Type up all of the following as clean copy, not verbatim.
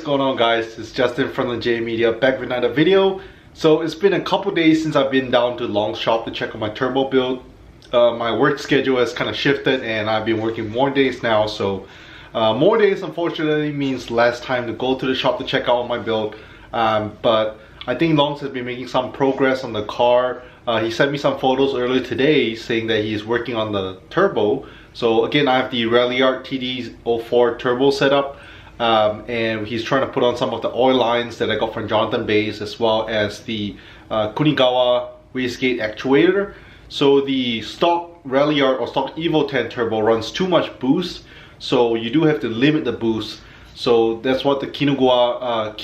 going on, guys? It's Justin from the J Media back with another video. So it's been a couple days since I've been down to Long Shop to check on my turbo build. My work schedule has kind of shifted and I've been working more days now, so more days unfortunately means less time to go to the shop to check out my build. But I think Longs has been making some progress on the car. He sent me some photos earlier today saying that he's working on the turbo. So again, I have the Ralliart TD04 turbo set up. And he's trying to put on some of the oil lines that I got from Jonathan Bays, as well as the Kunigawa wastegate actuator. So the stock Ralliart or stock Evo 10 turbo runs too much boost, so you do have to limit the boost. So that's what the Kunigawa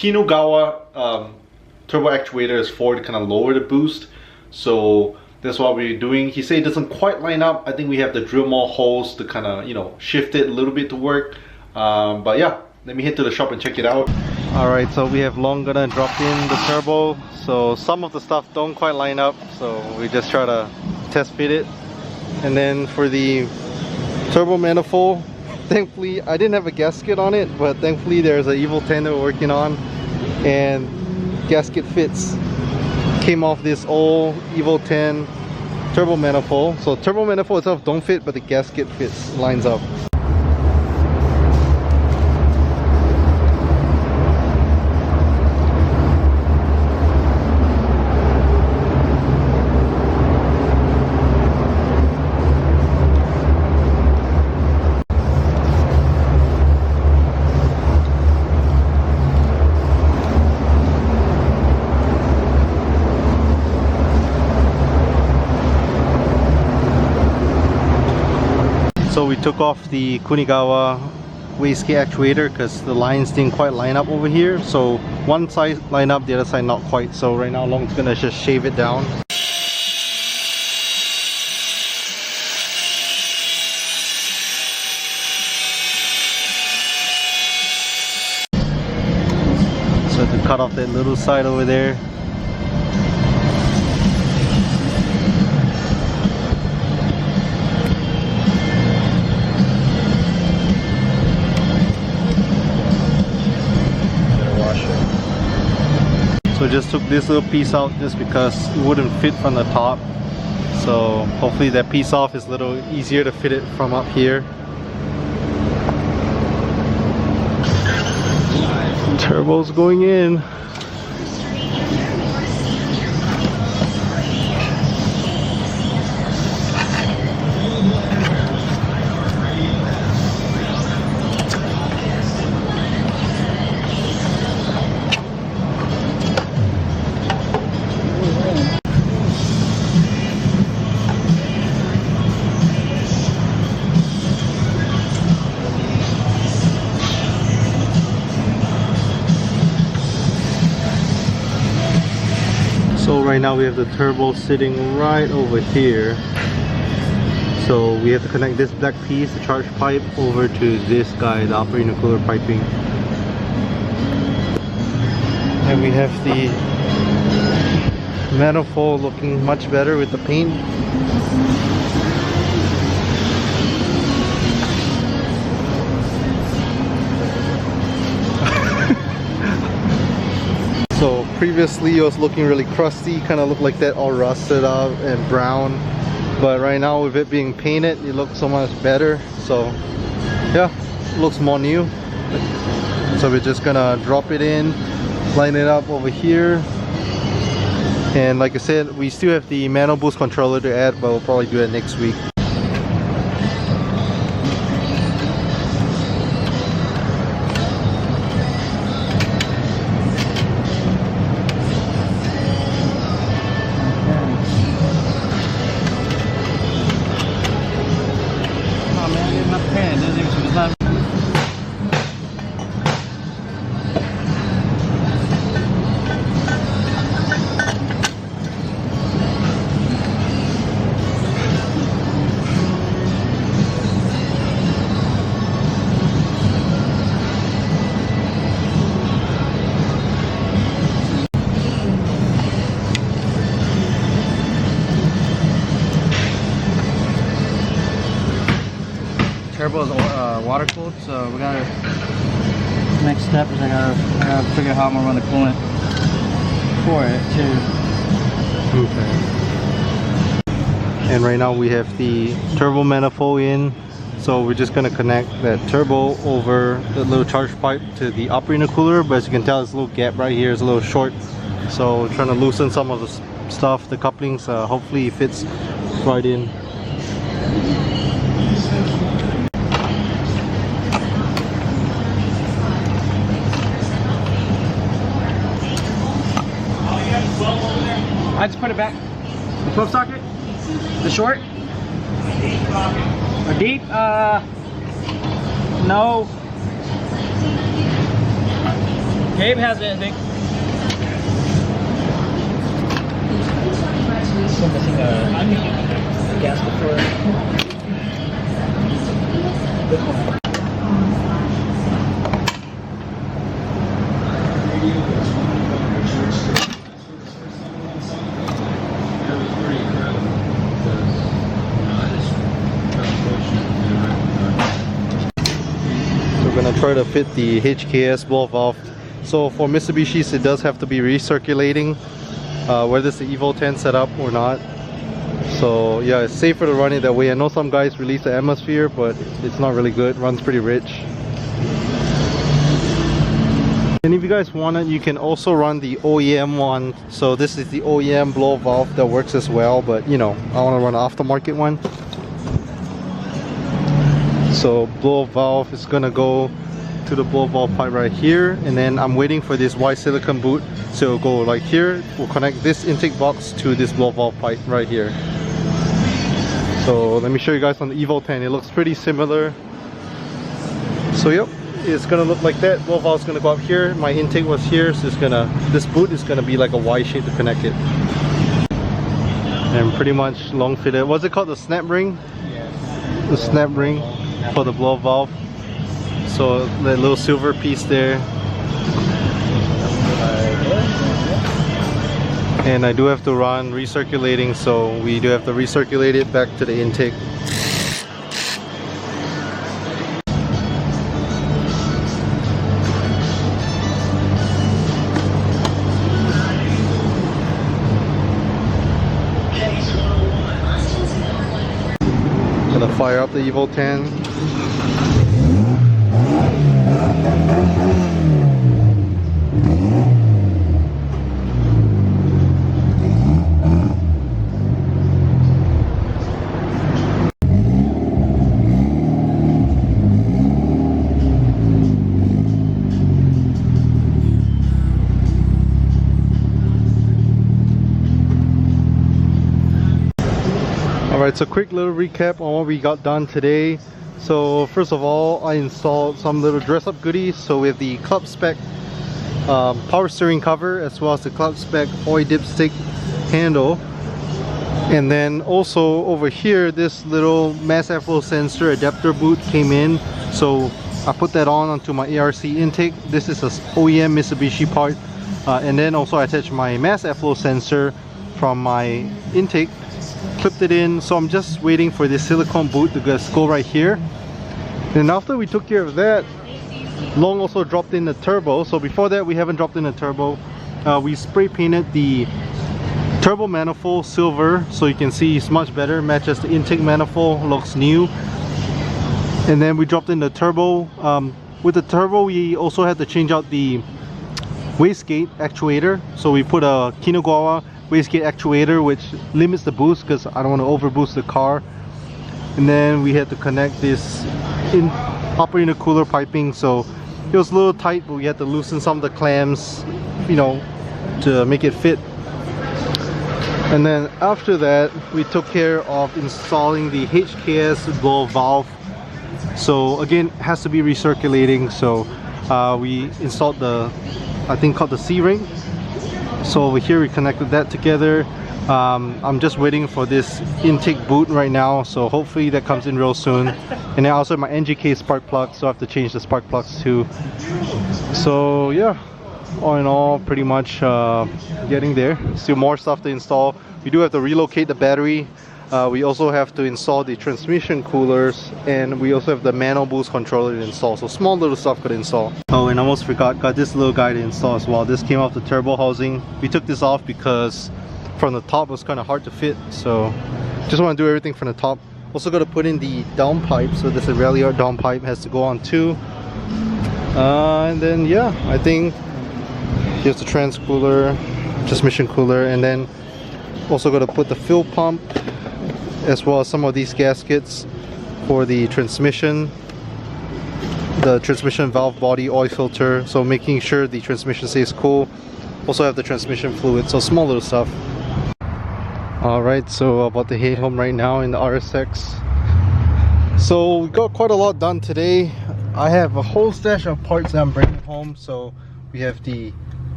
turbo actuator is for, to kind of lower the boost. So that's what we're doing. He said it doesn't quite line up. I think we have to drill more holes to kind of, you know, shift it a little bit to work. But yeah, let me head to the shop and check it out. Alright, so we have Long gonna drop in the turbo. So some of the stuff don't quite line up, so we just try to test fit it. And then for the turbo manifold, thankfully I didn't have a gasket on it, but thankfully there's an Evo 10 that we're working on, and gasket fits. Came off this old Evo 10 turbo manifold. So turbo manifold itself don't fit, but the gasket fits, lines up. So we took off the Kunigawa wastegate actuator because the lines didn't quite line up over here. So one side lined up, the other side not quite. So right now Long's gonna just shave it down. So to cut off that little side over there. So just took this little piece out just because it wouldn't fit from the top. So hopefully that piece off is a little easier to fit it from up here. Turbo's going in. So right now we have the turbo sitting right over here. So we have to connect this black piece, the charge pipe, over to this guy, the upper intercooler piping. And we have the manifold looking much better with the paint. So previously it was looking really crusty, kind of looked like that, all rusted up and brown. But right now with it being painted, it looks so much better. So yeah, it looks more new. So we're just gonna drop it in, line it up over here. And like I said, we still have the manual boost controller to add, but we'll probably do it next week. turbo is water cooled, so we gotta Next step is I gotta figure out how I'm gonna run the coolant for it too. Okay. And right now we have the turbo manifold in. So we're just gonna connect that turbo over the little charge pipe to the upper intercooler. But as you can tell, this little gap right here is a little short. So we're trying to loosen some of the stuff, the couplings. Hopefully it fits right in. I just put it back. The 12 socket? The short? Or deep? No. Gabe has anything. Still missing a gasket for it. We're gonna try to fit the HKS blow valve. So for Mitsubishi's, it does have to be recirculating, whether it's the Evo 10 setup or not. So yeah, it's safer to run it that way. I know some guys release the atmosphere, but it's not really good. It runs pretty rich. And if you guys want it, you can also run the OEM one. So this is the OEM blow valve that works as well, but you know, I want to run an aftermarket one. So blow valve is gonna go to the blow valve pipe right here, and then I'm waiting for this white silicone boot, so it'll go like here. We'll connect this intake box to this blow valve pipe right here. So let me show you guys on the Evo 10. It looks pretty similar. So yep, it's gonna look like that. Blow valve is gonna go up here. My intake was here, so this boot is gonna be like a Y shape to connect it. And pretty much long fitted. What's it called? The snap ring? Yeah. The snap ring for the blow valve. So that little silver piece there. And I do have to run recirculating, so we do have to recirculate it back to the intake. Gonna fire up the Evo 10. Alright, so quick little recap on what we got done today. So first of all, I installed some little dress up goodies. So we have the club spec power steering cover, as well as the club spec oil dipstick handle. And then also over here, this little mass airflow sensor adapter boot came in. So I put that onto my ARC intake. This is an OEM Mitsubishi part. And then also I attached my mass airflow sensor from my intake, clipped it in. So I'm just waiting for this silicone boot to just go right here. And after we took care of that, Long also dropped in the turbo. So before that, we haven't dropped in the turbo. We spray painted the turbo manifold silver, so you can see it's much better, matches the intake manifold, looks new. And then we dropped in the turbo. With the turbo, we also had to change out the wastegate actuator. So we put a Kinugawa wastegate actuator, which limits the boost because I don't want to over boost the car. And then we had to connect this upper intercooler piping, so it was a little tight, but we had to loosen some of the clamps, you know, to make it fit. And then after that, we took care of installing the HKS blow valve. So again, it has to be recirculating, so we installed the, I think called the C-ring. So over here we connected that together. I'm just waiting for this intake boot right now, so hopefully that comes in real soon. And then also my NGK spark plug, so I have to change the spark plugs too. So yeah, all in all, pretty much getting there. Still more stuff to install. We do have to relocate the battery. We also have to install the transmission coolers, and we also have the manual boost controller to install. So small little stuff could install. Oh, and I almost forgot, got this little guy to install as well. This came off the turbo housing. We took this off because from the top it was kind of hard to fit, so just want to do everything from the top. Also got to put in the downpipe, so this Ralliart downpipe has to go on too. And then yeah, I think here's the transmission cooler, and then also got to put the fuel pump as well as some of these gaskets for the transmission, the transmission valve body, oil filter, so making sure the transmission stays cool. Also have the transmission fluid, so small little stuff. Alright, so about to head home right now in the RSX. So we got quite a lot done today. I have a whole stash of parts that I'm bringing home. So we have the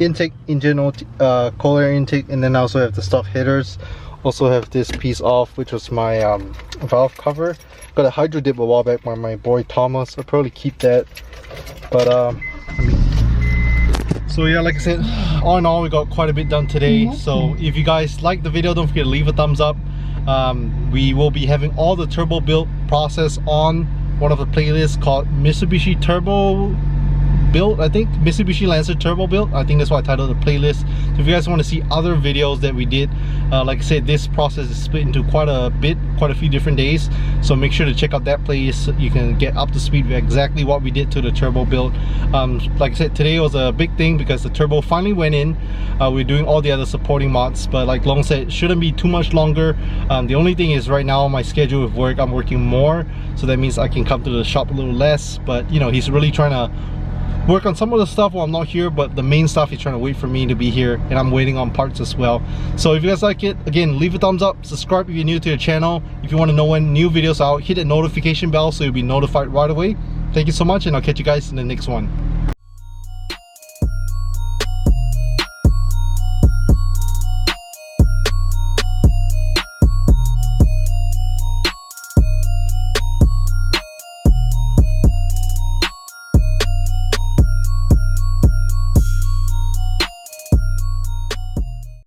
intake, engine, cold air intake, and then I also have the stock headers. Also have this piece off, which was my valve cover. Got a hydro dip a while back by my boy Thomas. I'll probably keep that. But so yeah, like I said, all in all, we got quite a bit done today. So if you guys like the video, don't forget to leave a thumbs up. We will be having all the turbo build process on one of the playlists called Mitsubishi Turbo Build, I think. Mitsubishi Lancer Turbo Build, I think that's why I titled the playlist. So if you guys want to see other videos that we did, like I said, this process is split into quite a few different days, so make sure to check out that playlist so you can get up to speed with exactly what we did to the turbo build. Like I said, today was a big thing because the turbo finally went in. We're doing all the other supporting mods, but like Long said, it shouldn't be too much longer. The only thing is right now my schedule with work, I'm working more, so that means I can come to the shop a little less. But you know, he's really trying to work on some of the stuff while I'm not here, but the main stuff he's trying to wait for me to be here, and I'm waiting on parts as well. So if you guys like it, again, leave a thumbs up, subscribe if you're new to the channel. If you want to know when new videos are out, hit the notification bell so you'll be notified right away. Thank you so much, and I'll catch you guys in the next one.